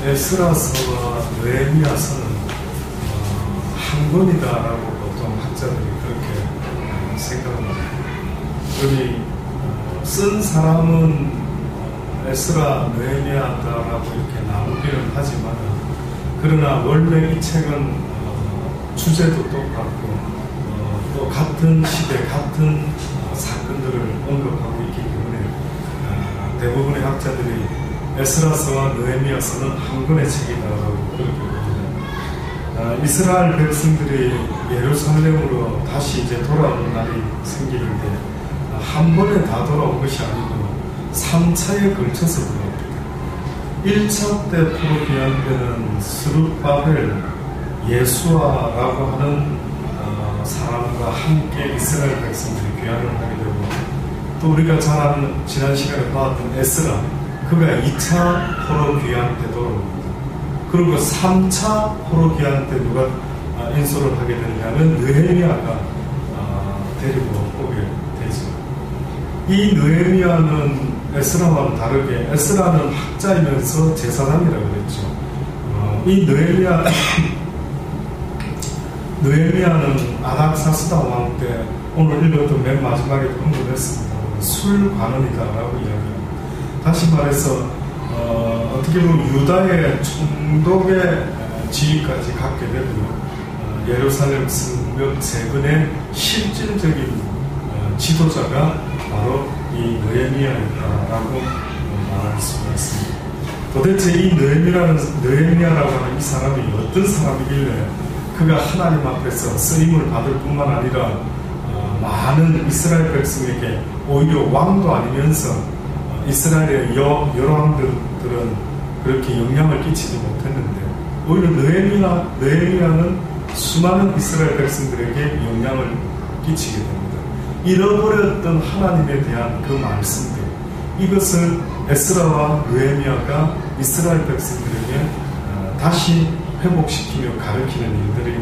에스라서와 느헤미야서는 한 권이다라고 보통 학자들이 그렇게 생각합니다. 여기 쓴 사람은 에스라, 느헤미야다라고 이렇게 나누기는 하지만, 그러나 원래 이 책은 주제도 똑같고 또 같은 시대, 같은 사건들을 언급하고 있기 때문에 대부분의 학자들이 에스라서와 느헤미야서는 한 권의 책이다라고 그렇게 봅니다. 이스라엘 백성들이 예루살렘으로 다시 이제 돌아오는 날이 생기는데 한 번에 다 돌아온 것이 아니고 3차에 걸쳐서 돌아옵니다. 1차 때 포로기한 때는 스룹바벨, 예수아라고 하는 사람과 함께 이스라엘 백성들이 귀환을 하게 되고, 또 우리가 지난 시간에 봤던 에스라, 그가 2차 포로 귀환 때 돌아옵니다. 그리고 3차 포로 귀환 때 누가 인솔을 하게 되느냐면 느헤미야가 데리고 오게 되죠. 이 느헤미야는 에스라와는 다르게, 에스라는 학자이면서 제사장이라고 그랬죠. 이 느헤미야는 아닥사스다 왕 때, 오늘 읽었던 맨 마지막에 언급했습니다. 술관원이다라고 이야기합니다. 다시 말해서 어떻게 보면 유다의 총독의 지위까지 갖게 되고요. 예루살렘 성벽 재건의 실질적인 지도자가 바로 이 느헤미야였다라고 말할 수가 있습니다. 도대체 이 느헤미야라고 하는 이 사람이 어떤 사람이길래 그가 하나님 앞에서 쓰임을 받을 뿐만 아니라 많은 이스라엘 백성에게 오히려 왕도 아니면서 이스라엘의 여러 왕들은 그렇게 영향을 끼치지 못했는데, 오히려 느헤미야는 수많은 이스라엘 백성들에게 영향을 끼치게 됩니다. 잃어버렸던 하나님에 대한 그 말씀들, 이것을 에스라와 느헤미야가 이스라엘 백성들에게 다시 회복시키며 가르치는 일들이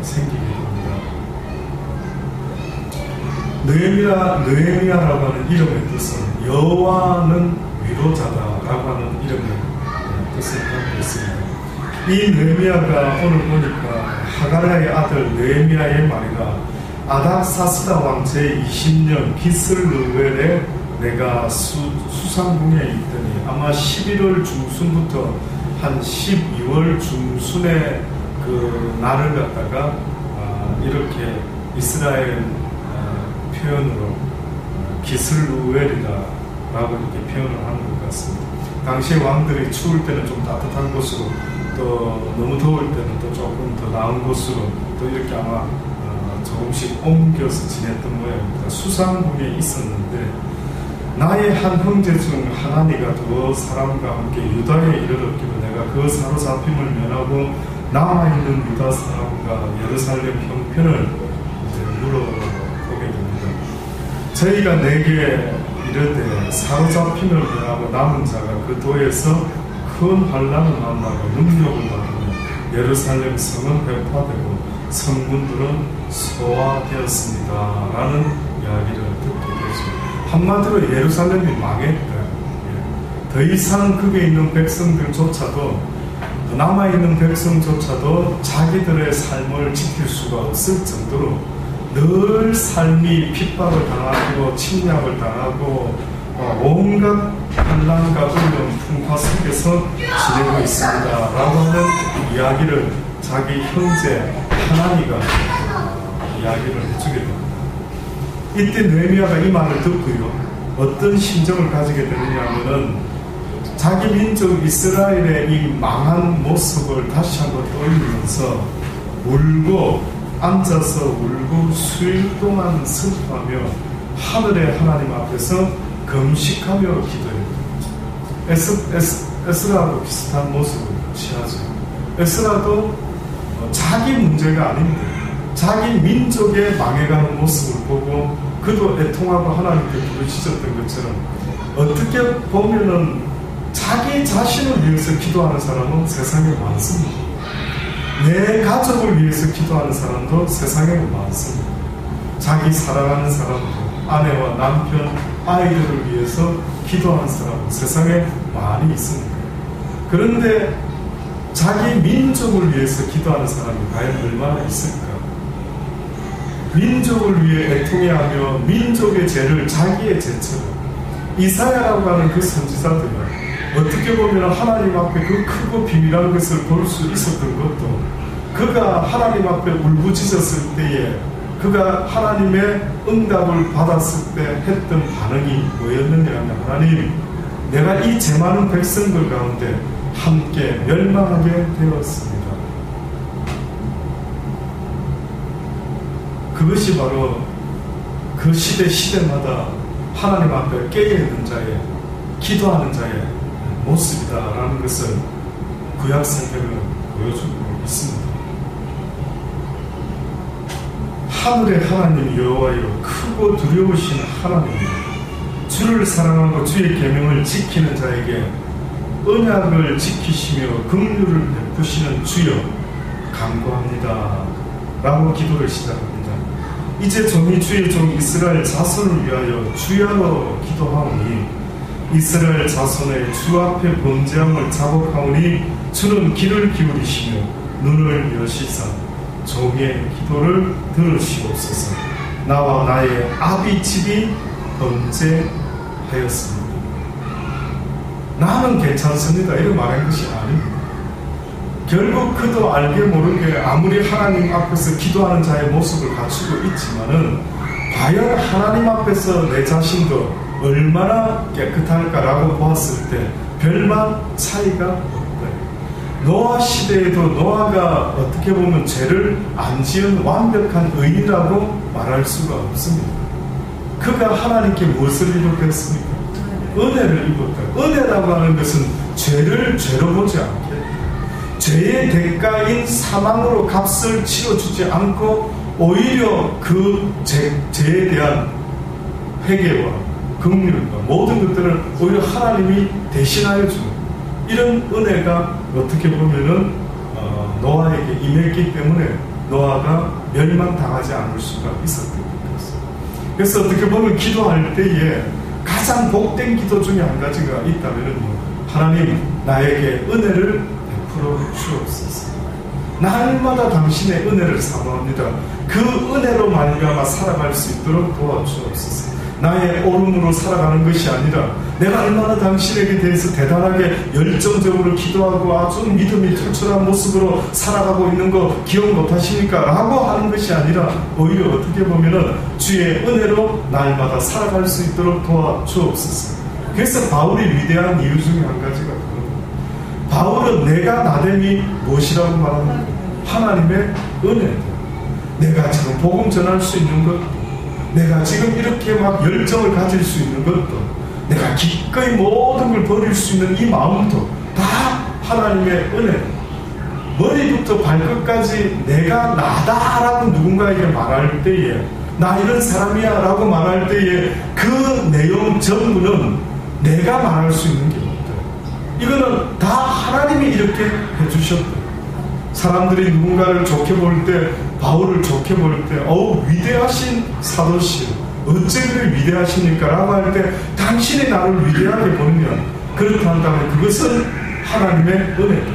생기게 됩니다. 느헤미야라고 하는 이름의 뜻은 여호와는 위로자다라고 하는 이름의 뜻을 갖고 있습니다. 이 느헤미야가 오늘 보니까 하가랴의 아들 느헤미야의 말이라, 아닥사스다 왕 제20년 기슬르웰에 내가 수상궁에 있더니, 아마 11월 중순부터 한 12월 중순에 그 날을 갖다가 이렇게 이스라엘 표현으로 기슬루엘이다라고 이렇게 표현을 하는 것 같습니다. 당시의 왕들이 추울 때는 좀 따뜻한 곳으로, 또 너무 더울 때는 또 조금 더 나은 곳으로 또 이렇게 아마 조금씩 옮겨서 지냈던 모양입니다. 수상궁에 있었는데, 나의 한 형제 중 하나니가 두 사람과 함께 유다에 이르렀기로 내가 그 사로잡힘을 면하고 남아있는 유다 사람과 예루살렘 형편을 물어보게 됩니다. 저희가 내게 이르되 사로잡힘을 면하고 남은 자가 그 도에서 큰 환난을 만나고 능력을 받으며 예루살렘 성은 회파되고 성문들은 소화되었습니다 라는 이야기를 듣게 되죠. 한마디로 예루살렘이 망했다. 더 이상 거기에 있는 백성들조차도, 남아있는 백성조차도 자기들의 삶을 지킬 수가 없을 정도로 늘 삶이 핍박을 당하고 침략을 당하고 온갖 환난과 어려운 풍파 속에서 지내고 있습니다 라고 하는 이야기를 자기 형제 하나니가 이야기를 해주게 됩니다. 이때 느헤미야가 이 말을 듣고요, 어떤 심정을 가지게 되느냐면은 자기 민족 이스라엘의 이 망한 모습을 다시 한번 떠올리면서 울고, 앉아서 울고 수일 동안 슬퍼하며 하늘의 하나님 앞에서 금식하며 기도해요. 에스라하고 비슷한 모습을 취하죠. 에스라도 자기 문제가 아닌데 자기 민족의 망해가는 모습을 보고 그도 애통하고 하나님께 부르짖었던 것처럼, 어떻게 보면은 자기 자신을 위해서 기도하는 사람은 세상에 많습니다. 내 가족을 위해서 기도하는 사람도 세상에 많습니다. 자기 사랑하는 사람도, 아내와 남편, 아이들을 위해서 기도하는 사람은 세상에 많이 있습니다. 그런데 자기 민족을 위해서 기도하는 사람이 과연 얼마나 있을까? 민족을 위해 애통해하며 민족의 죄를 자기의 죄처럼, 이사야라고 하는 그 선지자들은 어떻게 보면 하나님 앞에 그 크고 비밀한 것을 볼 수 있었던 것도, 그가 하나님 앞에 울부짖었을 때에 그가 하나님의 응답을 받았을 때 했던 반응이 뭐였느냐 하면, 하나님, 내가 이 죄 많은 백성들 가운데 함께 멸망하게 되었습니다. 그것이 바로 그 시대마다 하나님 앞에 깨어있는 자의, 기도하는 자의 모습이다라는 것을 구약 성경은 보여주고 있습니다. 하늘의 하나님 여호와여, 크고 두려우신 하나님, 주를 사랑하고 주의 계명을 지키는 자에게 언약을 지키시며 긍휼을 베푸시는 주여 간구합니다 라고 기도를 시작합니다. 이제 종이 주의 종 이스라엘 자손을 위하여 주야로 기도하오니, 이스라엘 자손의 주 앞에 범죄함을 자복하오니 주는 귀를 기울이시며 눈을 여시사 종의 기도를 들으시옵소서. 나와 나의 아비 집이 범죄하였습니다. 나는 괜찮습니다 이렇게 말한 것이 아닙니다. 결국 그도 알게 모르게 아무리 하나님 앞에서 기도하는 자의 모습을 갖추고 있지만은 과연 하나님 앞에서 내 자신도 얼마나 깨끗할까라고 보았을 때 별반 차이가 없다. 노아 시대에도 노아가 어떻게 보면 죄를 안 지은 완벽한 의인이라고 말할 수가 없습니다. 그가 하나님께 무엇을 이룩했습니까? 은혜를 입었다. 은혜라고 하는 것은 죄를 죄로 보지 않게, 죄의 대가인 사망으로 값을 치러주지 않고 오히려 그 죄에 대한 회개와 긍휼과 모든 것들을 오히려 하나님이 대신하여 주는 이런 은혜가 어떻게 보면은 노아에게 임했기 때문에 노아가 멸망당하지 않을 수가 있었던 것입니다. 그래서 어떻게 보면 기도할 때에 가장 복된 기도 중에 한 가지가 있다면, 하나님 나에게 은혜를 베풀어 주옵소서. 날마다 당신의 은혜를 사모합니다. 그 은혜로 말미암아 살아갈 수 있도록 도와주옵소서. 나의 옳음으로 살아가는 것이 아니라 내가 얼마나 당신에게 대해서 대단하게 열정적으로 기도하고 아주 믿음이 철철한 모습으로 살아가고 있는 거 기억 못하십니까? 라고 하는 것이 아니라 오히려 어떻게 보면은 주의 은혜로 날마다 살아갈 수 있도록 도와주옵소서. 그래서 바울이 위대한 이유 중에 한 가지가 그겁니다. 바울은 내가 나됨이 무엇이라고 말합니까? 하나님의 은혜다. 내가 지금 복음 전할 수 있는 것도, 내가 지금 이렇게 막 열정을 가질 수 있는 것도, 내가 기꺼이 모든 걸 버릴 수 있는 이 마음도 다 하나님의 은혜. 머리부터 발끝까지 내가 나다라고 누군가에게 말할 때에, 나 이런 사람이야 라고 말할 때에 그 내용 전부는 내가 말할 수 있는 게 없다. 이거는 다 하나님이 이렇게 해주셨다. 사람들이 누군가를 좋게 볼 때, 바울을 좋게 볼 때, 위대하신 사도씨, 어째 그리 위대하십니까? 라고 할 때, 당신이 나를 위대하게 보면, 그렇다 한다면 그것은 하나님의 은혜다.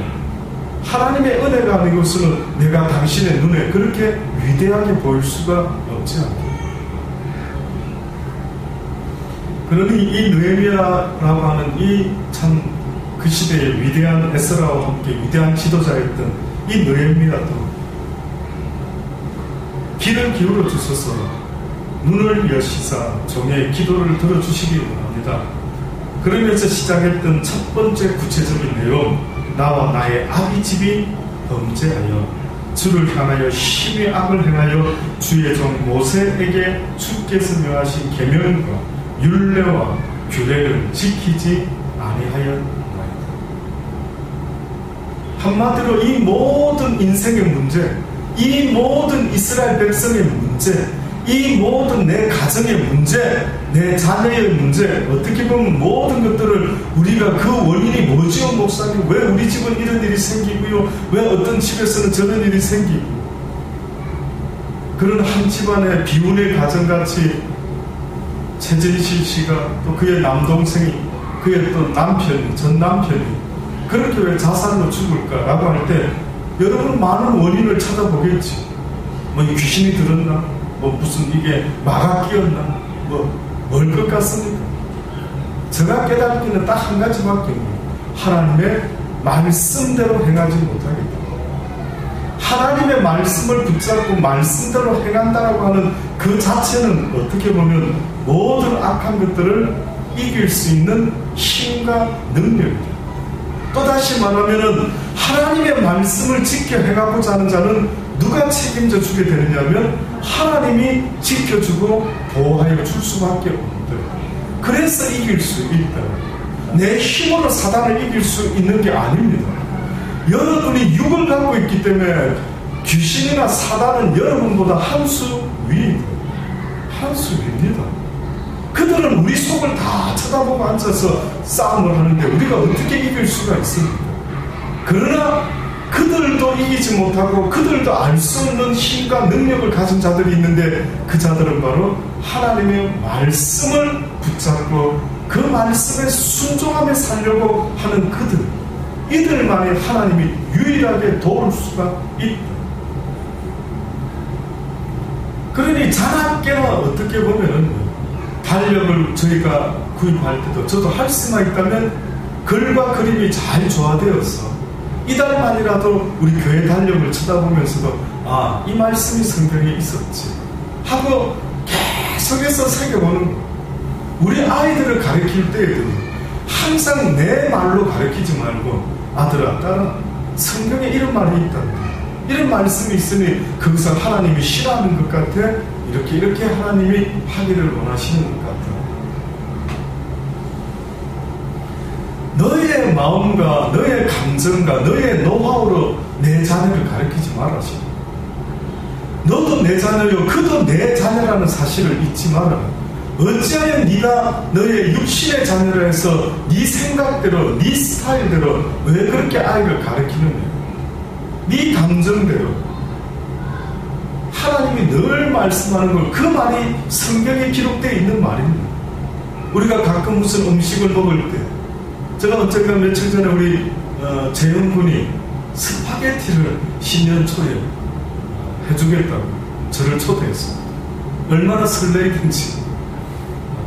하나님의 은혜가 아닌 것은 내가 당신의 눈에 그렇게 위대하게 보일 수가 없지 않다. 그러니 이 느헤미야라고 하는 이 참 그 시대의 위대한 에스라와 함께 위대한 지도자였던 이 느헤미야도 귀를 기울여 주셔서 눈을 여시사 종의 기도를 들어주시기 원합니다. 그러면서 시작했던 첫 번째 구체적인 내용, 나와 나의 아비 집이 범죄하여 주를 향하여 심히 악을 행하여 주의 종 모세에게 주께서 명하신 계명과 율례와 규례를 지키지 아니하였나이다. 한마디로 이 모든 인생의 문제, 이 모든 이스라엘 백성의 문제, 이 모든 내 가정의 문제, 내 자녀의 문제, 어떻게 보면 모든 것들을 우리가 그 원인이 뭐지요 목사님? 왜 우리 집은 이런 일이 생기고요? 왜 어떤 집에서는 저런 일이 생기고? 그런 한 집안의 비운의 가정같이 최진실 씨가 또 그의 남동생이, 그의 또 남편이, 전 남편이 그렇게 왜 자살로 죽을까라고 할 때 여러분 많은 원인을 찾아보겠지. 뭐 귀신이 들었나? 뭐 무슨 이게 마가 끼었나? 뭘 것 같습니까? 제가 깨닫기는 딱 한 가지밖에 없네요. 하나님의 말씀대로 행하지 못하겠다. 하나님의 말씀을 붙잡고 말씀대로 행한다라고 하는 그 자체는 어떻게 보면 모든 악한 것들을 이길 수 있는 힘과 능력이다. 또다시 말하면은 하나님의 말씀을 지켜 행하고자 하는 자는 누가 책임져 주게 되느냐면 하나님이 지켜주고 보호하여 줄 수밖에 없는데, 그래서 이길 수 있다. 내 힘으로 사단을 이길 수 있는 게 아닙니다. 여러분이 육을 갖고 있기 때문에 귀신이나 사단은 여러분보다 한 수 위입니다. 한 수 위입니다. 그들은 우리 속을 다 쳐다보고 앉아서 싸움을 하는데 우리가 어떻게 이길 수가 있습니까? 그러나 그들도 이기지 못하고 그들도 알 수 없는 힘과 능력을 가진 자들이 있는데, 그 자들은 바로 하나님의 말씀을 붙잡고 그 말씀에 순종하며 살려고 하는 그들, 이들만이 하나님이 유일하게 도울 수가 있다. 그러니 자나깨나 어떻게 보면 달력을 저희가 구입할 때도 저도 할 수만 있다면 글과 그림이 잘 조화되어서 이달만이라도 우리 교회 달력을 쳐다보면서도 아, 이 말씀이 성경에 있었지 하고 계속해서 새겨보는 거. 우리 아이들을 가르칠 때에도 항상 내 말로 가르치지 말고 아들아 딸아 성경에 이런 말이 있단다, 이런 말씀이 있으니 그것은 하나님이 싫어하는 것 같아, 이렇게 하나님이 하기를 원하시는 것 같아. 너의 마음과 너의 감정과 너의 노하우로 내 자녀를 가르치지 말아시오. 너도 내 자녀요 그도 내 자녀라는 사실을 잊지 마라. 어찌하여 네가 너의 육신의 자녀라 해서 네 생각대로 네 스타일대로 왜 그렇게 아이를 가르치느냐. 네 감정대로. 하나님이 늘 말씀하는 걸, 그 말이 성경에 기록되어 있는 말입니다. 우리가 가끔 무슨 음식을 먹을 때, 제가 언젠가 며칠 전에 우리 재영 군이 스파게티를 신년 초에 해주겠다고 저를 초대했습니다. 얼마나 설레이든지.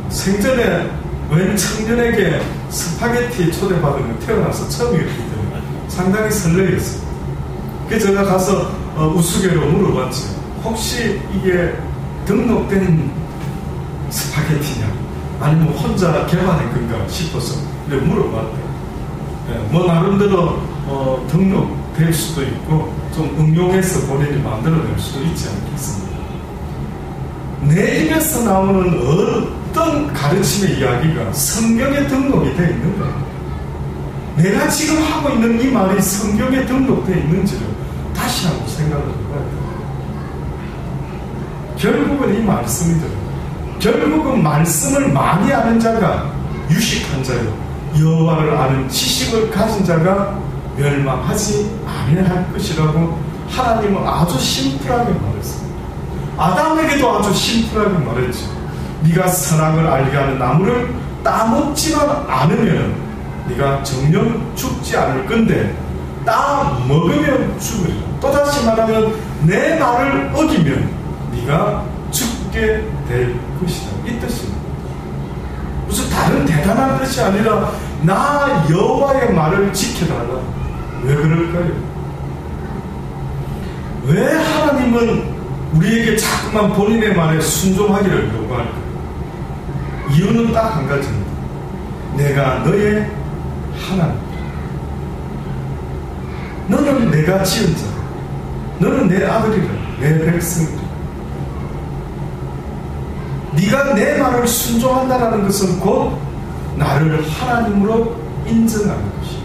생전에 웬 청년에게 스파게티 초대받은 건 태어나서 처음이었기 때문에 상당히 설레였습니다. 그래서 제가 가서 우스개로 물어봤죠. 혹시 이게 등록된 스파게티냐? 아니면 혼자 개발한 건가 싶어서 물어봤대요. 뭐 나름대로 등록될 수도 있고 좀 응용해서 본인이 만들어낼 수도 있지 않겠습니까? 내 입에서 나오는 어떤 가르침의 이야기가 성경에 등록이 되어 있는가? 내가 지금 하고 있는 이 말이 성경에 등록되어 있는지를 다시 한번 생각을 해봐야 돼요. 결국은 이 말씀이죠. 결국은 말씀을 많이 아는 자가 유식한 자요, 여호와를 아는 지식을 가진 자가 멸망하지 아니할 것이라고 하나님은 아주 심플하게 말했습니다. 아담에게도 아주 심플하게 말했죠. 네가 선악을 알게 하는 나무를 따먹지만 않으면 네가 정녕 죽지 않을 건데 따 먹으면 죽으리라. 또다시 말하면 내 말을 어기면 네가 죽게 될 것이다, 이 뜻입니다. 무슨 다른 대단한 뜻이 아니라 나 여호와의 말을 지켜달라. 왜 그럴까요? 왜 하나님은 우리에게 자꾸만 본인의 말에 순종하기를 요구할까요? 이유는 딱 한 가지입니다. 내가 너의 하나님이다. 너는 내가 지은 자, 너는 내 아들이라, 내 백성이라. 네가 내 말을 순종한다는 것은 곧 나를 하나님으로 인정하는 것이다.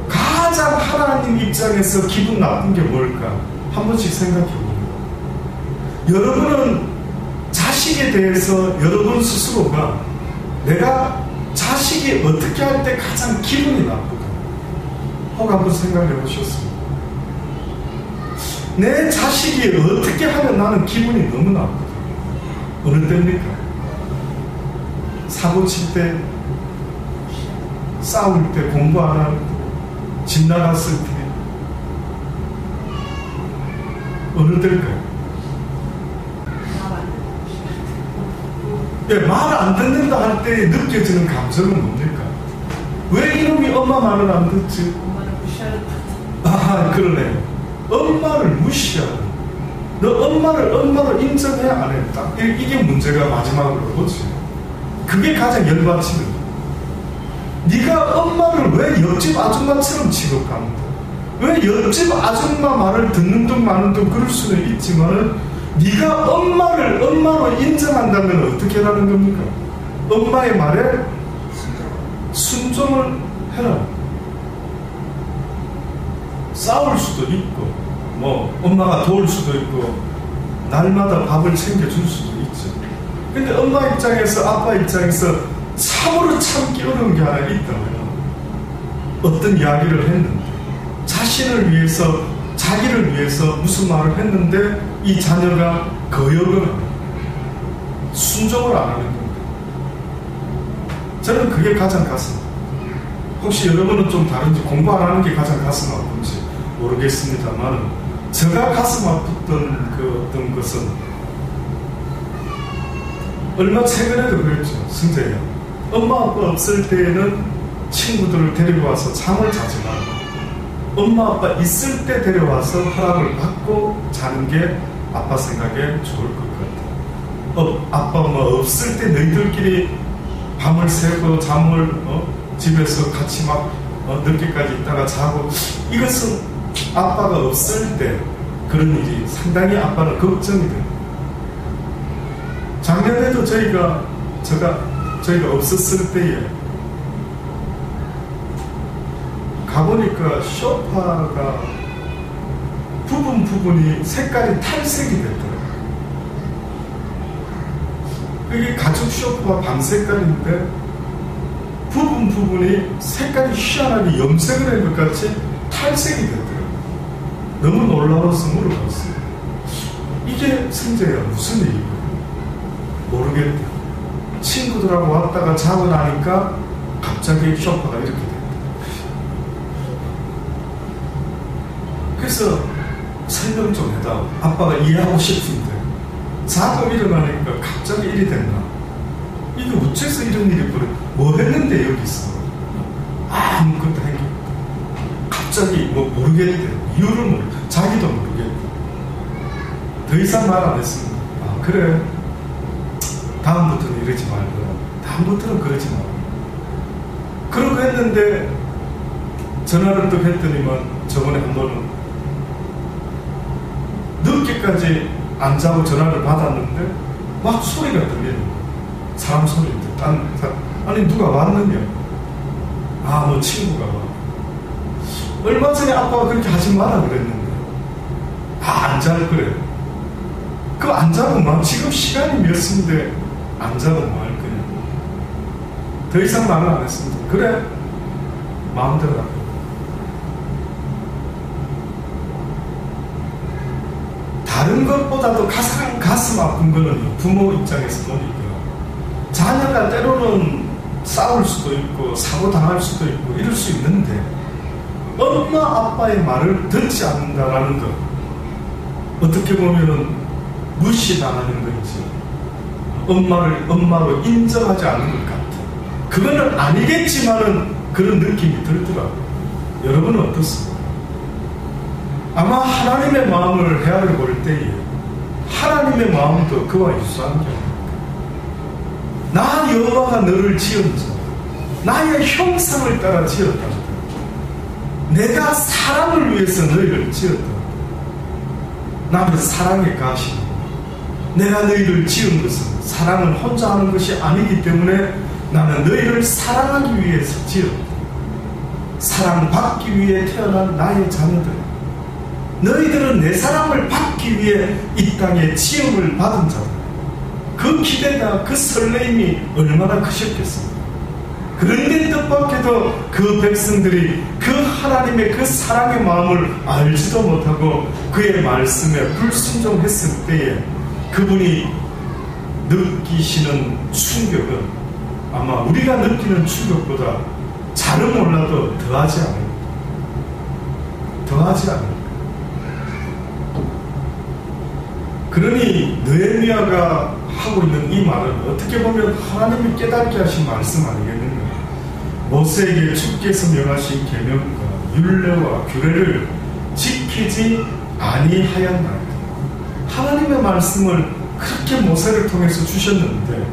가장 하나님 입장에서 기분 나쁜 게 뭘까? 한 번씩 생각해 봅니다. 여러분은 자식에 대해서 여러분 스스로가 내가 자식이 어떻게 할 때 가장 기분이 나쁘다 혹 한번 생각해 보셨습니까? 내 자식이 어떻게 하면 나는 기분이 너무 나쁘다. 어느 때입니까? 사고 칠 때, 싸울 때, 공부 안 하고 집 나갔을 때 어느 때일까요? 예, 말 안 듣는다 할 때 느껴지는 감정은 뭡니까? 왜 이놈이 엄마 말을 안 듣지? 엄마를 무시하는 아, 그러네. 엄마를 무시하는. 너 엄마를 인정해야 안 했다. 이게 문제가 마지막으로 보지. 그게 가장 열받치는 거야. 네가 엄마를 왜 옆집 아줌마처럼 취급하는데? 왜 옆집 아줌마 말을 듣는 둥 마는 둥 그럴 수는 있지만은 네가 엄마를 엄마로 인정한다면 어떻게 하라는 겁니까? 엄마의 말에 순종을 해라. 싸울 수도 있고 뭐 엄마가 도울 수도 있고 날마다 밥을 챙겨줄 수도 있죠. 근데 엄마 입장에서 아빠 입장에서 참으로 참기 어려운 게 하나 있다면 어떤 이야기를 했는데 자신을 위해서 자기를 위해서 무슨 말을 했는데 이 자녀가 거역을 하는 순종을 안 하는 겁니다. 저는 그게 가장 가슴. 혹시 여러분은 좀 다른지 공부 안 하는 게 가장 가슴 아픈지 모르겠습니다만 제가 가슴 아팠던 그 어떤 것은 얼마 최근에도 그랬죠. 승재야, 엄마 아빠 없을 때에는 친구들을 데리고 와서 잠을 자지 말고 엄마 아빠 있을 때 데려와서 허락을 받고 자는 게 아빠 생각에 좋을 것 같아. 아빠 엄마 없을 때 너희들끼리 밤을 새고 잠을 집에서 같이 막 늦게까지 있다가 자고, 이것은 아빠가 없을 때 그런 일이 상당히 아빠는 걱정이 돼요. 작년에도 저희가 없었을 때에 가보니까 소파가 부분이 색깔이 탈색이 됐더라고요. 이게 가죽 소파가 밤색깔인데 부분이 색깔이 희한하게 염색을 한 것 같이 탈색이 됐더라고요. 너무 놀라워서 물어봤어요. 이게 승재야 무슨 일이야? 모르겠다. 친구들하고 왔다가 자고 나니까 갑자기 소파가 이렇게 됐다. 그래서 설명 좀 해다. 아빠가 이해하고 싶은데 자고 일어나니까 갑자기 일이 됐나? 이게 어째서 이런 일이 벌어? 뭐 했는데 여기서? 아무것도 한 게 없다. 갑자기 뭐 모르겠대. 이유를 모르. 자기도 모르겠대. 더 이상 말 안 했습니다. 아 그래. 다음부터는 이러지 말고. 다음부터는 그러지 말고. 그러고 했는데 전화를 또 했더니만 저번에 한 번은 늦게까지 안 자고 전화를 받았는데 막 소리가 들리는 거야. 사람 소리인데 아니 누가 왔느냐? 아 뭐 친구가 와. 얼마 전에 아빠가 그렇게 하지 마라 그랬는데 안 잘 그래. 그거 안 자고 막 지금 시간이 몇 시인데 안 자고 뭐 할 거냐. 더 이상 말을 안 했습니다. 그래 마음대로 하고. 다른 것보다도 가장 가슴 아픈 거는 부모 입장에서 보니까 자녀가 때로는 싸울 수도 있고 사고 당할 수도 있고 이럴 수 있는데 엄마 아빠의 말을 듣지 않는다라는 것, 어떻게 보면은 무시당하는 건지 엄마를 엄마로 인정하지 않는 것 같아. 그거는 아니겠지만은 그런 느낌이 들더라고요. 여러분은 어떻습니까? 아마 하나님의 마음을 헤아려 볼 때에 하나님의 마음도 그와 유사한 게 나 여호와가 너를 지은 자 나의 형상을 따라 지었다. 내가 사랑을 위해서 너희를 지었다. 나는 사랑의 가시니 내가 너희를 지은 것은 사랑을 혼자 하는 것이 아니기 때문에 나는 너희를 사랑하기 위해서 지었다. 사랑받기 위해 태어난 나의 자녀들, 너희들은 내 사랑을 받기 위해 이 땅에 지음을 받은 자들. 그 기대가 그 설레임이 얼마나 크셨겠습니까? 그런데 뜻밖에도 그 백성들이 그 하나님의 그 사랑의 마음을 알지도 못하고 그의 말씀에 불순종했을 때에 그분이 느끼시는 충격은 아마 우리가 느끼는 충격보다 잘은 몰라도 더하지 않을까. 더하지 않을까. 그러니 느헤미야가 하고 있는 이 말은 어떻게 보면 하나님이 깨닫게 하신 말씀 아니겠는가. 모세에게 주께서 명하신 계명과 율례와 규례를 지키지 아니하였나이다. 하나님의 말씀을 그렇게 모세를 통해서 주셨는데,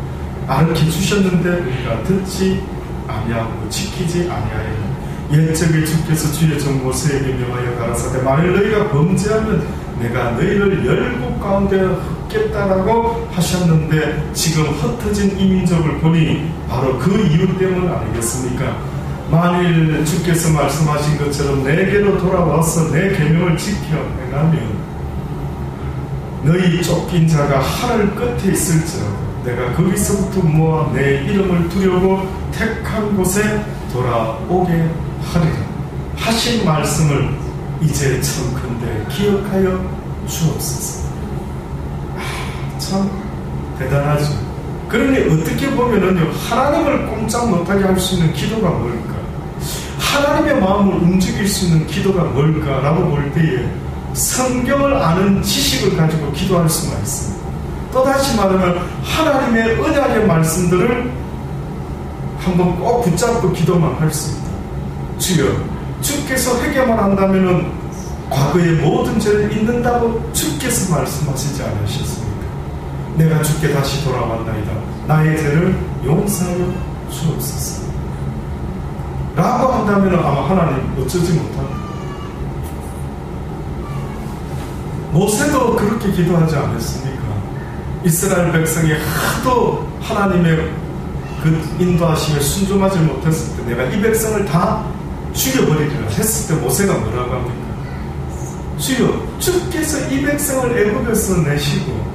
가르쳐 주셨는데 우리가 듣지 아니하고 지키지 아니하였나이다. 옛적에 주께서 주의 종 모세에게 명하여 가라사대 만일 너희가 범죄하면 내가 너희를 열국 가운데 흩겠다라고 하셨는데, 지금 흩어진 이 민족을 보니 바로 그 이유 때문 아니겠습니까? 만일 주께서 말씀하신 것처럼 내게로 돌아와서 내 계명을 지켜 행하면 너희 쫓긴 자가 하늘 끝에 있을지라도 내가 거기서부터 모아 내 이름을 두려고 택한 곳에 돌아오게 하리라 하신 말씀을 이제 청컨대 기억하여 주옵소서. 참 대단하죠. 그러니 어떻게 보면은요, 하나님을 꼼짝 못하게 할 수 있는 기도가 뭘까? 하나님의 마음을 움직일 수 있는 기도가 뭘까라고 볼 때에 성경을 아는 지식을 가지고 기도할 수가 있습니다. 또다시 말하면 하나님의 언약의 말씀들을 한번 꼭 붙잡고 기도만 할 수 있다. 주여, 주께서 회개만 한다면은 과거의 모든 죄를 잊는다고 주께서 말씀하시지 않으셨습니까? 내가 주께 다시 돌아왔나이다. 나의 죄를 용서하여 주옵소서. 라고 한다면 아마 하나님 어쩌지 못한다. 모세도 그렇게 기도하지 않았습니까? 이스라엘 백성이 하도 하나님의 그 인도하심에 순종하지 못했을 때 내가 이 백성을 다 죽여버리리라 했을 때 모세가 뭐라고 합니까? 주여, 주께서 이 백성을 애굽에서 내시고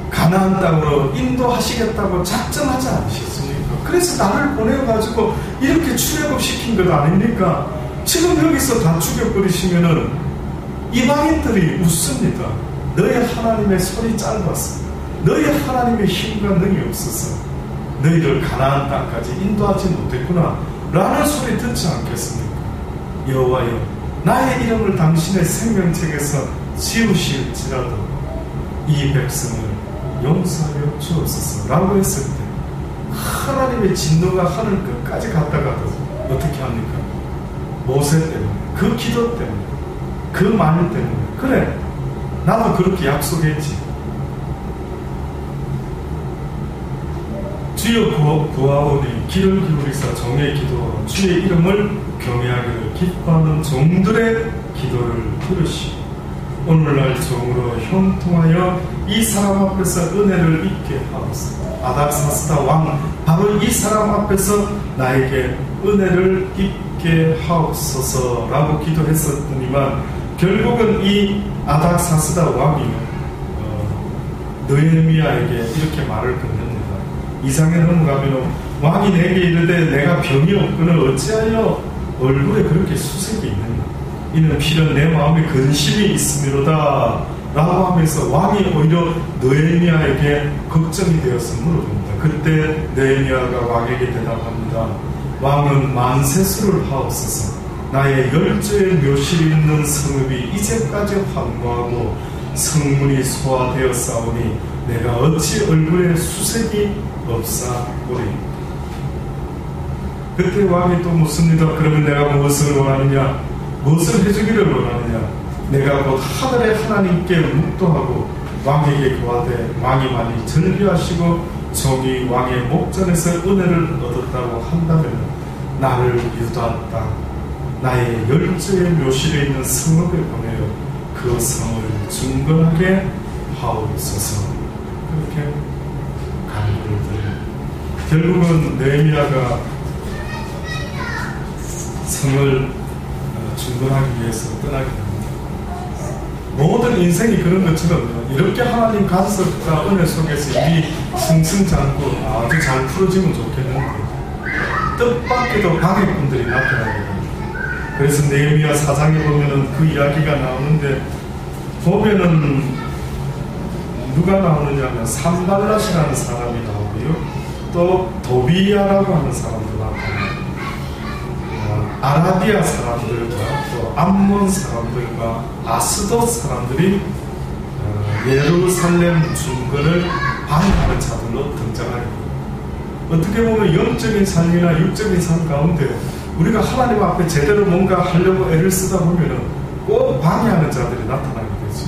가나안 땅으로 인도하시겠다고 작정하지 않으셨습니까? 그래서 나를 보내가지고 이렇게 출애굽시킨 것 아닙니까? 지금 여기서 다 죽여버리시면은 이방인들이 웃습니다. 너희 하나님의 손이 짧았어. 너희 하나님의 힘과 능이 없어서 너희를 가나안 땅까지 인도하지 못했구나 라는 소리 듣지 않겠습니까? 여호와여, 나의 이름을 당신의 생명책에서 지우실지라도 이 백성을 용서하여 주옵소서 라고 했을 때 하나님의 진노가 하늘 끝까지 갔다가도 어떻게 합니까? 모세 때문에, 그 기도 때문에, 그 말 때문에, 그래 나도 그렇게 약속했지. 주여 구하오니 귀를 기울이사 종의 기도와 주의 이름을 경외하기를 기뻐하는 종들의 기도를 들으시오. 오늘날 종으로 형통하여 이 사람 앞에서 은혜를 입게 하옵소서. 아닥사스다 왕, 바로 이 사람 앞에서 나에게 은혜를 입게 하옵소서라고 기도했었더니만 결국은 이 아닥사스다 왕이 느헤미야에게 이렇게 말을 건넵니다. 2장에 넘어가면 왕이 내게 이르되 내가 병이 없거늘 어찌하여 얼굴에 그렇게 수색이 있느냐, 이는 필연 내 마음에 근심이 있음이로다 라고 하면서 왕이 오히려 느헤미야에게 걱정이 되어서 물어봅니다. 그때 느헤미야가 왕에게 대답합니다. 왕은 만세수를 하옵소서. 나의 열조의 묘실이 있는 성읍이 이제까지 황무하고 성문이 소화되었사오니 내가 어찌 얼굴에 수색이 없사오리. 그때 왕이 또 묻습니다. 그러면 내가 무엇을 원하느냐, 무엇을 해주기를 원하느냐. 내가 곧 하늘의 하나님께 묵도하고 왕에게 구하되 왕이 많이 절비하시고 종이 왕의 목전에서 은혜를 얻었다고 한다면 나를 유다 땅 나의 열조의 묘실에 있는 성읍에 보내어 그 성을 중건하게 하옵소서. 그렇게 간구를 드려요. 결국은 느헤미야가 성을 중건하기 위해서 떠나게 됩니다. 모든 인생이 그런 것처럼 이렇게 하나님 간섭과 은혜 속에서 일이 승승장구 아주 잘 풀어지면 좋겠는데 뜻밖에도 방해꾼들이 나타나게 됩니다. 그래서 느헤미야 4장에 보면은 그 이야기가 나오는데 보면은 누가 나오느냐면 산발랏이라는 사람이 나오고요, 또 도비야라고 하는 사람도 나타나요. 아라비아 사람들과 또 암몬 사람들과 아스돗 사람들이 예루살렘 중건을 방해하는 자들로 등장합니다. 어떻게 보면 영적인 삶이나 육적인 삶 가운데 우리가 하나님 앞에 제대로 뭔가 하려고 애를 쓰다 보면은 꼭 방해하는 자들이 나타나게 되죠.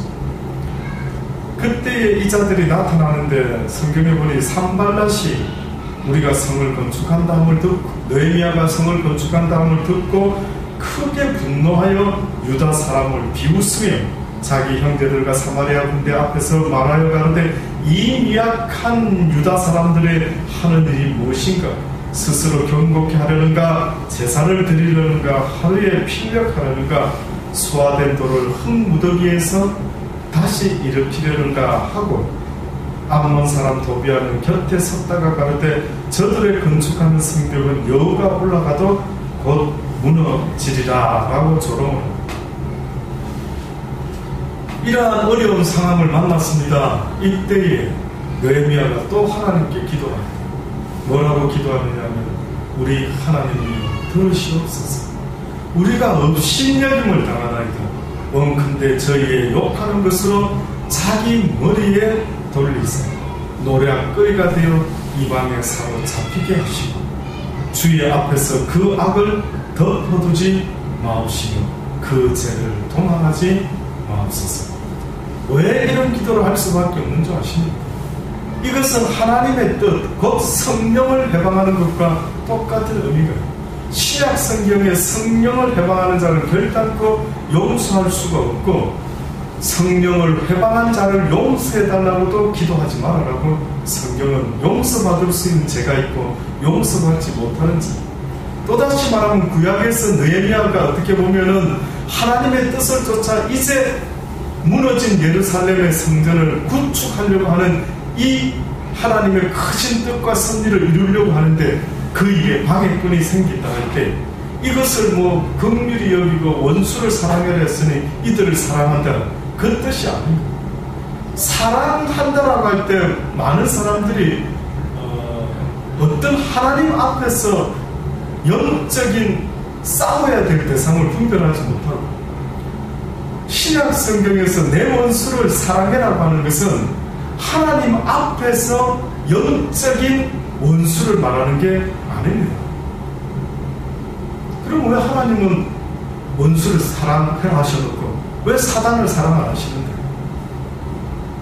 그때에 이 자들이 나타나는데 성경에 보니 산발랏이 우리가 성을 건축한 다음을 듣고 느헤미야가 성을 건축한 다음을 듣고 크게 분노하여 유다 사람을 비웃으며 자기 형제들과 사마리아 군대 앞에서 말하여 가는데 이 미약한 유다 사람들의 하는 일이 무엇인가? 스스로 경고케 하려는가? 제사를 드리려는가? 하루에 필력하려는가? 소화된 돌을 흙무더기에서 다시 일으키려는가 하고 암몬 사람 도비아는 곁에 섰다가 가로되 저들의 건축하는 성벽은 여호가 올라가도 곧 무너지리라 라고 조롱합니다. 이러한 어려운 상황을 만났습니다. 이때에 느헤미야가 또 하나님께 기도합니다. 뭐라고 기도하느냐면 우리 하나님이 들으시옵소서. 우리가 업신여김을 당하나이다. 원컨대 저희의 욕하는 것으로 자기 머리에 돌리사 노략 끄이가 되어 이방에 사로잡히게 하시고 주의 앞에서 그 악을 덮어두지 마옵시며 그 죄를 도망하지 마옵소서. 왜 이런 기도를 할 수밖에 없는 줄 아십니까? 이것은 하나님의 뜻, 곧 성령을 해방하는 것과 똑같은 의미가 신약 성경에 성령을 해방하는 자를 결단코 용서할 수가 없고 성령을 해방한 자를 용서해달라고도 기도하지 말아라고 성경은 용서받을 수 있는 죄가 있고 용서받지 못하는 자. 또다시 말하면 구약에서 느헤미야가 어떻게 보면은 하나님의 뜻을 쫓아 이제 무너진 예루살렘의 성전을 구축하려고 하는 이 하나님의 크신 뜻과 섭리를 이루려고 하는데 그 일에 방해꾼이 생긴다 할 때 이것을 뭐 긍휼히 여기고 원수를 사랑하려 했으니 이들을 사랑한다 그 뜻이 아닙니다. 사랑한다라고 할 때 많은 사람들이 어떤 하나님 앞에서 영적인 싸워야 될 대상을 분별하지 못하고 신약 성경에서 내 원수를 사랑해라고 하는 것은 하나님 앞에서 영적인 원수를 말하는 게 아닙니다. 그럼 왜 하나님은 원수를 사랑해라 하셔놓고 왜 사단을 사랑 안 하시는데?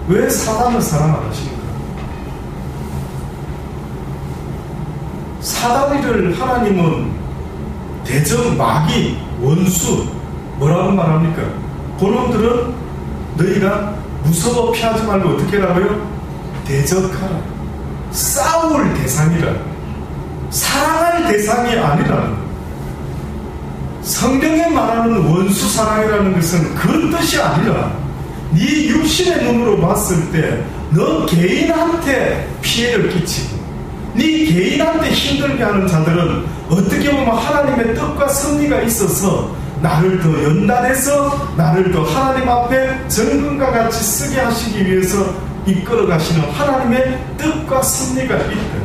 왜 사단을 사랑 안 하십니까? 사단이를 하나님은 대적, 마귀, 원수 뭐라고 말합니까? 본원들은 너희가 무서워 피하지 말고 어떻게 하라고요? 대적하라. 싸울 대상이라. 사랑할 대상이 아니라. 성경에 말하는 원수 사랑이라는 것은 그 뜻이 아니라 네 육신의 눈으로 봤을 때 너 개인한테 피해를 끼치고 네 개인한테 힘들게 하는 자들은 어떻게 보면 하나님의 뜻과 섭리가 있어서 나를 더 연단해서 나를 더 하나님 앞에 정금과 같이 쓰게 하시기 위해서 이끌어 가시는 하나님의 뜻과 섭리가 있다.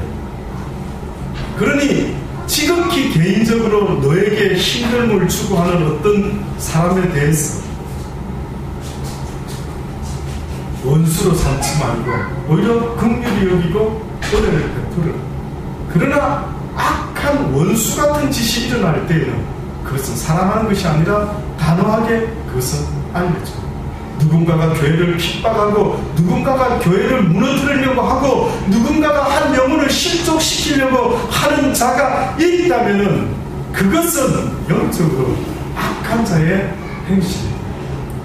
그러니 지극히 개인적으로 너에게 힘듦을 주고 하는 어떤 사람에 대해서 원수로 삼지 말고 오히려 긍휼히 여기고 은혜를 베풀어. 그러나 악한 원수 같은 짓이 일어날 때에는 그것은 사랑하는 것이 아니라 단호하게 그것은 알려줘. 누군가가 교회를 핍박하고 누군가가 교회를 무너뜨리려고 하고 누군가가 한 영혼을 실족시키려고 하는 자가 있다면 그것은 영적으로 악한 자의 행실입니다.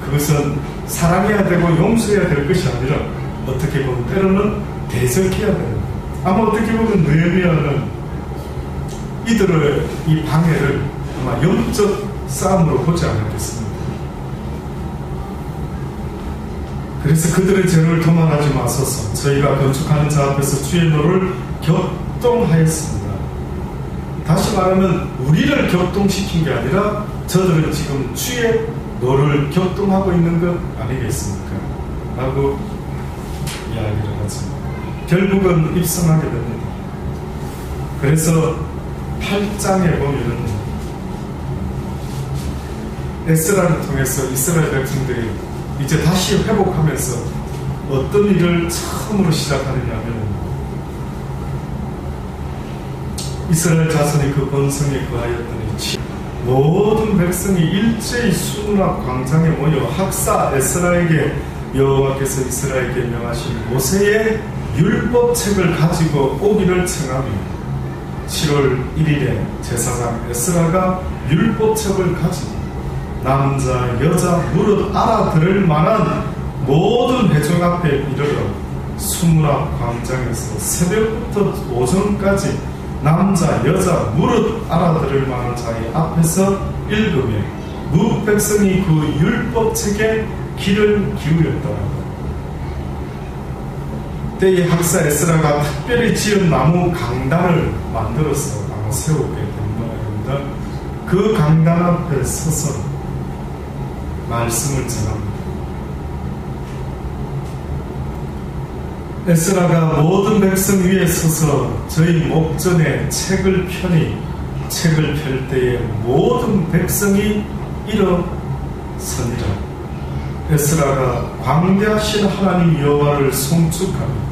그것은 사랑해야 되고 용서해야 될 것이 아니라 어떻게 보면 때로는 대적해야 됩니다. 아마 어떻게 보면 느헤미야는 이들의 이 방해를 아마 영적 싸움으로 보지 않았겠습니다. 그래서 그들의 죄를 도망하지 마소서. 저희가 건축하는 자 앞에서 주의 노를 격동하였습니다. 다시 말하면 우리를 격동시킨 게 아니라 저들은 지금 주의 노를 격동하고 있는 것 아니겠습니까? 라고 이야기를 하죠. 결국은 입성하게 됩니다. 그래서 8장에 보면 에스라를 통해서 이스라엘 백성들이 이제 다시 회복하면서 어떤 일을 처음으로 시작하느냐면, 이스라엘 자손이 그 번성에 거하였더니 모든 백성이 일제히 수문앞 광장에 모여 학사 에스라에게 여호와께서 이스라엘에게 명하신 모세의 율법책을 가지고 오기를 청하며, 7월 1일에 제사장 에스라가 율법책을 가지고 남자 여자 무릇 알아들을 만한 모든 회중 앞에 이르러 수문앞 광장에서 새벽부터 오전까지 남자 여자 무릇 알아들을 만한 자의 앞에서 읽으며 무 백성이 그 율법책에 귀를 기울였더라. 때에 학사 에스라가 특별히 지은 나무 강단을 만들어서 아마 세우게 된 모양입니다. 그 강단 앞에 서서 말씀을 전합니다. 에스라가 모든 백성 위에 서서 저희 목전에 책을 펴니, 책을 펼 때에 모든 백성이 일어서니라. 에스라가 광대하신 하나님 여호와를 송축하며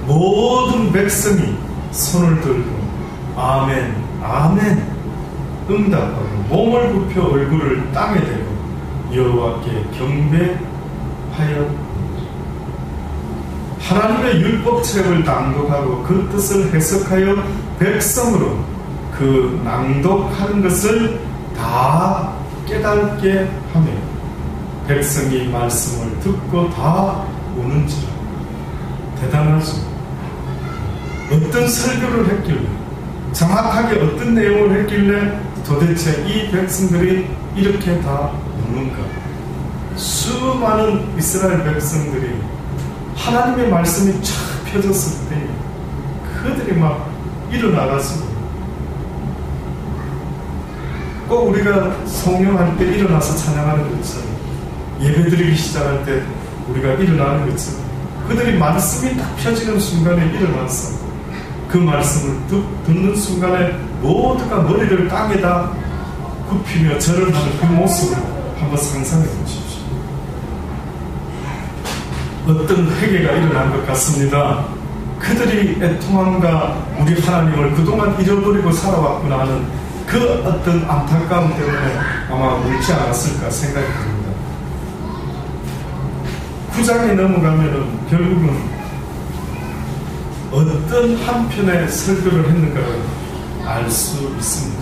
모든 백성이 손을 들고 아멘 아멘 응답하고 몸을 굽혀 얼굴을 땅에 대고 여호와께 경배하여 하나님의 율법책을 낭독하고 그 뜻을 해석하여 백성으로 그 낭독하는 것을 다 깨닫게 하며 백성이 말씀을 듣고 다 우는지라. 대단하죠. 어떤 설교를 했길래, 정확하게 어떤 내용을 했길래 도대체 이 백성들이 이렇게 다 우는가. 수많은 이스라엘 백성들이 하나님의 말씀이 쫙 펴졌을 때 그들이 막 일어나가지고, 꼭 우리가 성령할 때 일어나서 찬양하는 것처럼, 예배드리기 시작할 때 우리가 일어나는 것처럼 그들이 말씀이 딱 펴지는 순간에 일어나서 그 말씀을 듣는 순간에 모두가 머리를 땅에다 굽히며 절을 하는 그 모습을 한번 상상해 보십시오. 어떤 회개가 일어난 것 같습니다. 그들이 애통함과 우리 하나님을 그동안 잃어버리고 살아왔구나 하는 그 어떤 안타까움 때문에 아마 울지 않았을까 생각이 듭니다. 9장에 넘어가면은 결국은 어떤 한편의 설교를 했는가를 알 수 있습니다.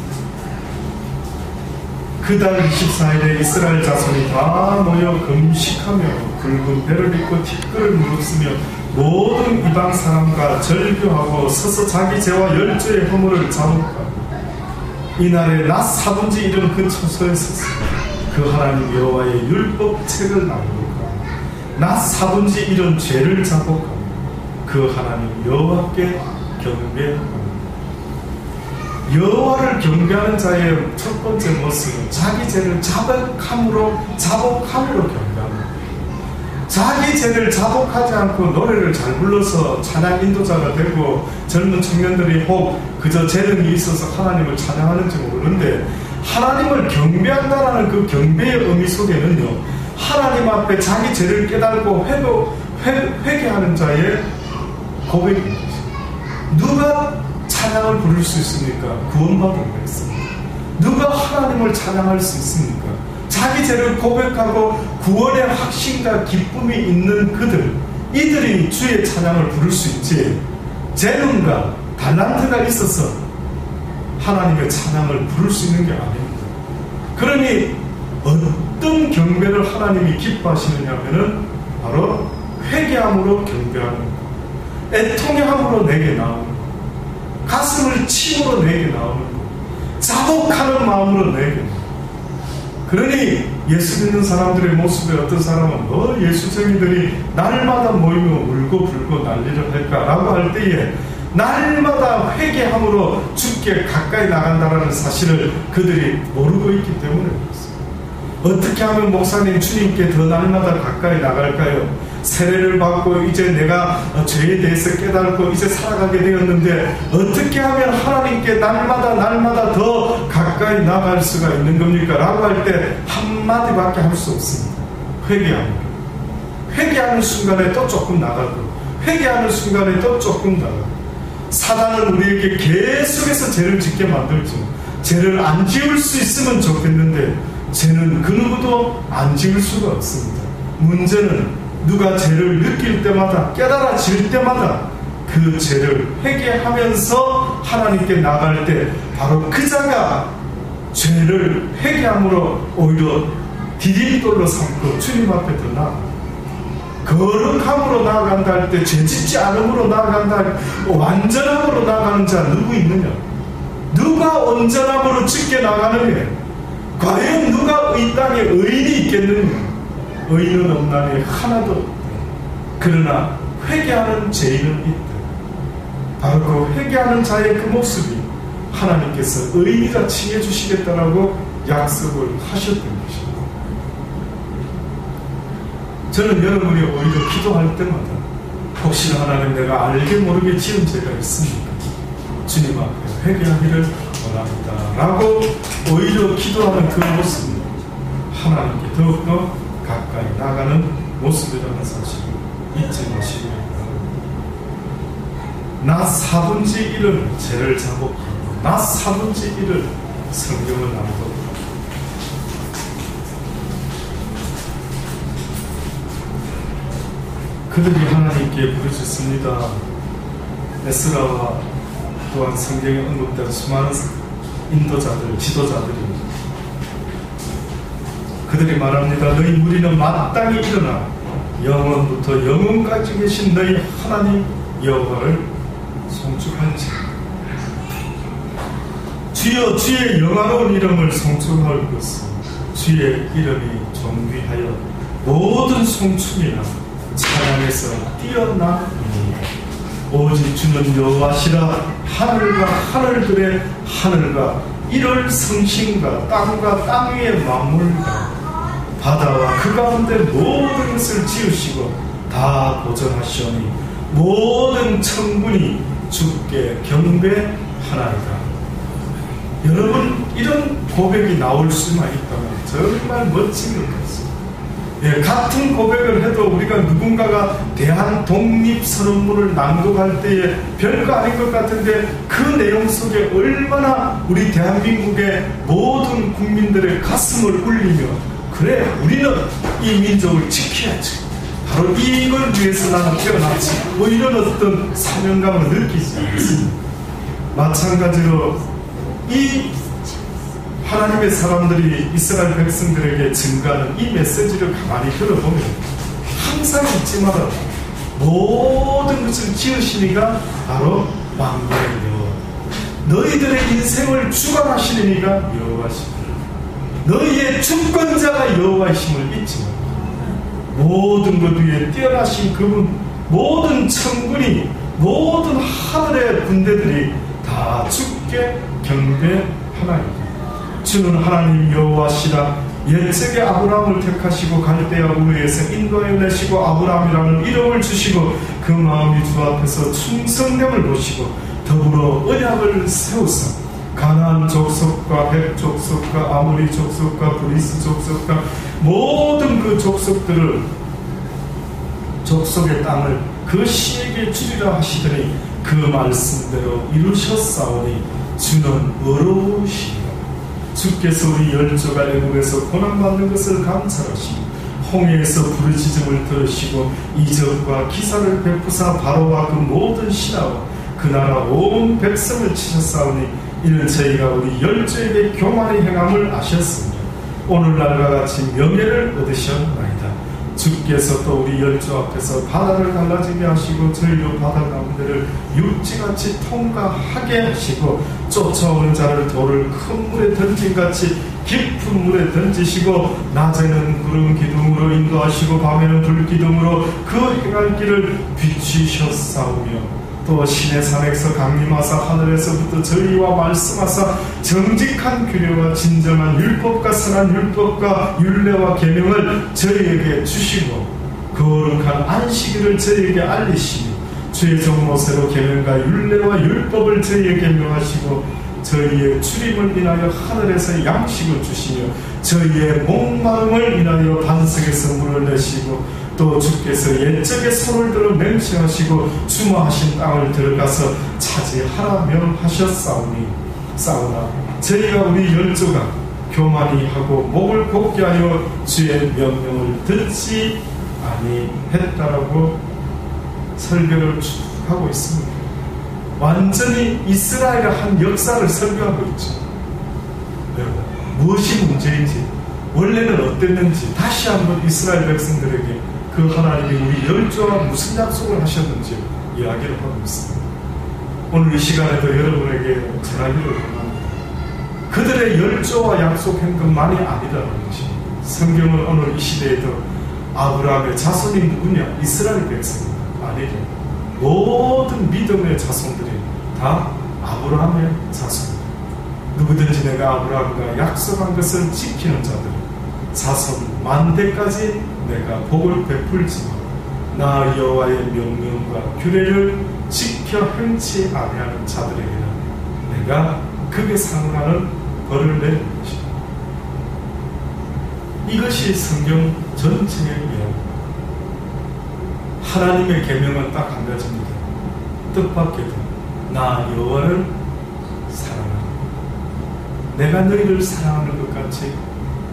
그달 24일에 이스라엘 자손이 다 모여 금식하며 굵은 배를 입고 티끌을 무릅쓰며 모든 이방 사람과 절규하고 서서 자기 죄와 열조의 허물을 자복하고 이날에 낮 4분지 이른 그 초소에 서서 그 하나님 여호와의 율법책을 낭독하고 낮 4분지 이른 죄를 자복하고 그 하나님 여호와께 경배하고. 여호와를 경배하는 자의 첫 번째 모습은 자기 죄를 자복함으로 경배합니다. 자기 죄를 자복하지 않고 노래를 잘 불러서 찬양 인도자가 되고 젊은 청년들이 혹 그저 재능이 있어서 하나님을 찬양하는지 모르는데, 하나님을 경배한다라는 그 경배의 의미 속에는요, 하나님 앞에 자기 죄를 깨달고 회개하는 자의 고백입니다. 누가 찬양을 부를 수 있습니까? 구원받은 백성. 누가 하나님을 찬양할 수 있습니까? 자기 죄를 고백하고 구원의 확신과 기쁨이 있는 그들, 이들이 주의 찬양을 부를 수 있지, 재능과 달란트가 있어서 하나님의 찬양을 부를 수 있는 게 아닙니다. 그러니 어떤 경배를 하나님이 기뻐하시느냐 하면은 바로 회개함으로 경배하는 것, 애통함으로 내게 나오는 것, 가슴을 치므로 내게 나오는 것, 자복하는 마음으로 내게 나오는 것. 그러니 예수 믿는 사람들의 모습에 어떤 사람은 예수쟁이들이 날마다 모이며 울고 불고 난리를 할까라고 할 때에 날마다 회개함으로 주께 가까이 나간다는 사실을 그들이 모르고 있기 때문에 그렇습니다. 어떻게 하면 목사님 주님께 더 날마다 가까이 나갈까요? 세례를 받고 이제 내가 죄에 대해서 깨닫고 이제 살아가게 되었는데 어떻게 하면 하나님께 날마다 더 가까이 나아갈 수가 있는 겁니까? 라고 할 때 한마디밖에 할 수 없습니다. 회개하는 순간에 또 조금 나가고 회개하는 순간에 또 조금 나가고 사단은 우리에게 계속해서 죄를 짓게 만들죠. 죄를 안 지을 수 있으면 좋겠는데 죄는 그 누구도 안 지을 수가 없습니다. 문제는 누가 죄를 느낄 때마다 깨달아질 때마다 그 죄를 회개하면서 하나님께 나갈 때 바로 그 자가 죄를 회개함으로 오히려 디딤돌로 삼고 주님 앞에 더 나아갑니다. 거룩함으로 나아간다 할 때 죄짓지 않음으로 나아간다 할 때 완전함으로 나아가는 자 누구 있느냐? 누가 온전함으로 짓게 나가느냐? 과연 누가 이 땅에 의인이 있겠느냐? 의인은 없나니 하나도 없다. 그러나 회개하는 죄인은 있다. 바로 그 회개하는 자의 그 모습이 하나님께서 의인이라 칭해 주시겠다라고 약속을 하셨던 것입니다. 저는 여러분이 오히려 기도할 때마다 혹시나 하나님 내가 알게 모르게 지은 죄가 있습니까? 주님 앞에 회개하기를 원합니다 라고 오히려 기도하는 그 모습은 하나님께 더욱더 가까이 나가는 모습이라는 사실을 잊지 마시기 바랍니다. 나 4분의 1을 죄를 자복하고 나 4분의 1을 성경을 낭독하고 그들이 하나님께 부르짖습니다. 에스라와 또한 성경에 언급된 수많은 인도자들, 지도자들이 그들이 말합니다. 너희 무리는 마땅히 일어나 영원부터 영원까지 계신 너희 하나님 여호와를 송축할지. 주여 주의 영화로운 이름을 송축할 것은 주의 이름이 존귀하여 모든 송축이나 찬양에서 뛰어나니 오직 주는 여호와시라. 하늘과 하늘들의 하늘과 이럴 성신과 땅과 땅 위의 만물과 바다와 그 가운데 모든 것을 지으시고 다 보존하시오니 모든 천군이 주께 경배하나이다. 여러분, 이런 고백이 나올 수만 있다면 정말 멋진 것 같습니다. 예, 같은 고백을 해도 우리가 누군가가 대한 독립선언문을 낭독할 때에 별거 아닌 것 같은데 그 내용 속에 얼마나 우리 대한민국의 모든 국민들의 가슴을 울리며 그래 우리는 이 민족을 지켜야지, 바로 이걸 위해서 나는 태어났지, 뭐 이런 어떤 사명감을 느끼지 않습니다. 마찬가지로 이 하나님의 사람들이 이스라엘 백성들에게 증가하는 이 메시지를 가만히 들어보면 항상 잊지 말아라. 모든 것을 지으시니가 바로 만군의 여호와, 너희들의 인생을 주관하시니가 여호와시다. 너희의 주권자가 여호와이심을 잊지 말라. 모든 것 위에 뛰어나신 그분, 모든 천군이, 모든 하늘의 군대들이 다 주께 경배하나이다. 주는 하나님 여호와시라. 옛적에 아브라함을 택하시고 갈대아 우르에서 인도하여 내시고 아브라함이라는 이름을 주시고 그 마음이 주 앞에서 충성됨을 보시고 더불어 언약을 세우사 가나안 족속과 헷 족속과 아모리 족속과 브리스 족속과 모든 그 족속들을, 족속의 땅을 그 시에게 주리라 하시더니 그 말씀대로 이루셨사오니 주는 의로우시니라. 주께서 우리 열조가 애국에서 고난받는 것을 감찰하시고 홍해에서 부르짖음을 들으시고 이적과 기사를 베푸사 바로와 그 모든 신하와 그 나라 온 백성을 치셨사오니 이는 저희가 우리 열조에게 교만히 행함을 아셨습니다. 오늘날과 같이 명예를 얻으셨나이다. 주께서 또 우리 열조 앞에서 바다를 갈라지게 하시고 저희로 바다 가운데를 육지같이 통과하게 하시고 쫓아오는 자를 돌을 큰 물에 던진같이 깊은 물에 던지시고 낮에는 구름 기둥으로 인도하시고 밤에는 불 기둥으로 그 행할 길을 비추셨사오며 또 신의 산에서 강림하사 하늘에서부터 저희와 말씀하사 정직한 규례와 진정한 율법과 선한 율법과 율례와 계명을 저희에게 주시고 거룩한 안식일을 저희에게 알리시며 죄종 모세로 계명과 율례와 율법을 저희에게 명하시고 저희의 출입을 인하여 하늘에서 양식을 주시며 저희의 목마름을 인하여 반석에서 물을 내시고 또 주께서 옛적에 손을 들어 맹세하시고 주마하신 땅을 들어가서 차지하라 명하셨사오니 싸우나 저희가 우리 열조가 교만히 하고 목을 곱게 하여 주의 명령을 듣지 아니했다라고 설교를 쭉 하고 있습니다. 완전히 이스라엘의 한 역사를 설교하고 있죠. 무엇이 문제인지, 원래는 어땠는지 다시 한번 이스라엘 백성들에게 그 하나님이 우리 열조와 무슨 약속을 하셨는지 이야기를 하고 있습니다. 오늘 이 시간에도 여러분에게 전하기를 원합니다. 그들의 열조와 약속한 것만이 아니라는 것입니다. 성경은 오늘 이 시대에도 아브라함의 자손이 누구냐? 이스라엘 백성입니다. 아니죠. 모든 믿음의 자손들이 다 아브라함의 자손입니다. 누구든지 내가 아브라함과 약속한 것을 지키는 자들, 자손 만대까지 내가 복을 베풀지만 나 여호와의 명령과 규례를 지켜 행치 아니하는 자들에게는 내가 극에 상응하는 벌을 내리는 것입니다. 이것이 성경 전체의 이야기입니다. 하나님의 계명은 딱 한 가지입니다. 뜻밖에도 나 여호와를 사랑하라. 내가 너희를 사랑하는 것 같이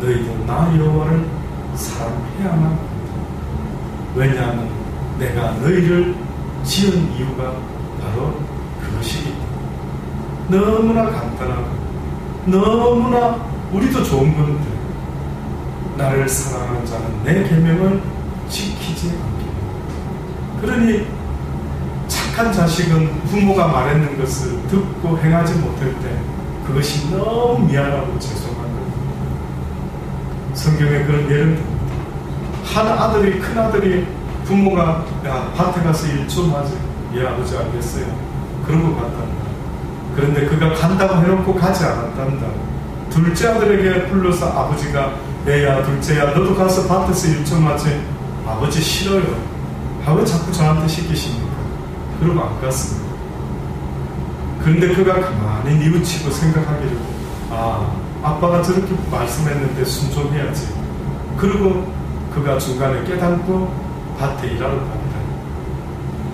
너희도 나 여호와를 사랑해야만 합니다. 왜냐하면 내가 너희를 지은 이유가 바로 그것이기 때문에. 너무나 간단하고 너무나 우리도 좋은 건데 나를 사랑하는 자는 내 계명을 지키지 않게. 그러니 착한 자식은 부모가 말했는 것을 듣고 행하지 못할 때 그것이 너무 미안하고 죄송한 겁니다. 성경에 그런 예를 듭니다. 한 아들이, 큰 아들이 부모가 야 밭에 가서 일 좀 하지. 예 아버지 알겠어요. 그러고 갔단다. 그런데 그가 간다고 해놓고 가지 않았단다. 둘째 아들에게 불러서 아버지가 내야 둘째야 너도 가서 밭에서 일 좀 하지. 아버지 싫어요. 왜 자꾸 저한테 시키십니까? 그러고 안 갔습니다. 그런데 그가 가만히 뉘우치고 생각하기를 아빠가 저렇게 말씀했는데 순종해야지. 그리고 그가 중간에 깨닫고 밭에 일하러 갑니다.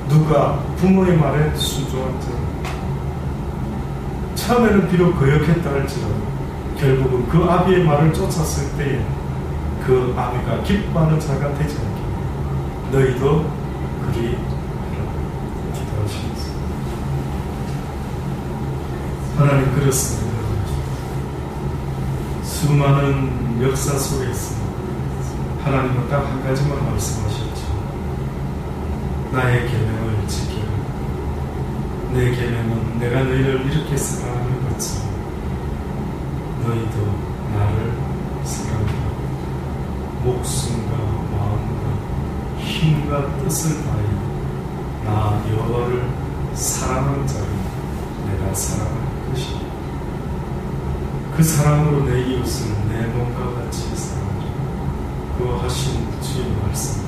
누가 부모의 말에 순종한 자. 처음에는 비록 거역했다 할지라도 결국은 그 아비의 말을 쫓았을 때에 그 아비가 기뻐하는 자가 되지 않게 너희도 그리 기도하시겠습니다. 하나님 그렇습니다. 수많은 역사 속에서 하나님은 딱 한 가지만 말씀하셨죠. 나의 계명을 지키라. 내 계명은 내가 너희를 이렇게 사랑하는 것처럼 너희도 나를 사랑하라. 목숨과 마음과 힘과 뜻을 다하여 나 여호와를 사랑하는 자를 내가 사랑할 것이다. 그 사랑으로 내 이웃을 내 몸과 같이 사랑하라. 그 하신 주의 말씀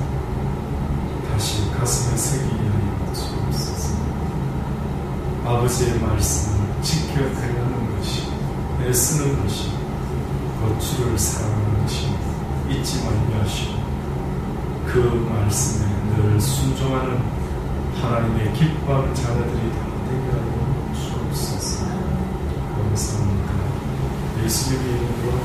다시 가슴에 새기게 하여 주옵소서. 아버지의 말씀을 지켜 행하는 것이 애쓰는 것이 곧 주를 사랑하는 것이 잊지 말게 하시고 그 말씀에 늘 순종하는 하나님의 기뻐하는 자녀들이 다 되게 하여 주옵소서. 감사합니다. 예수님의 이름으로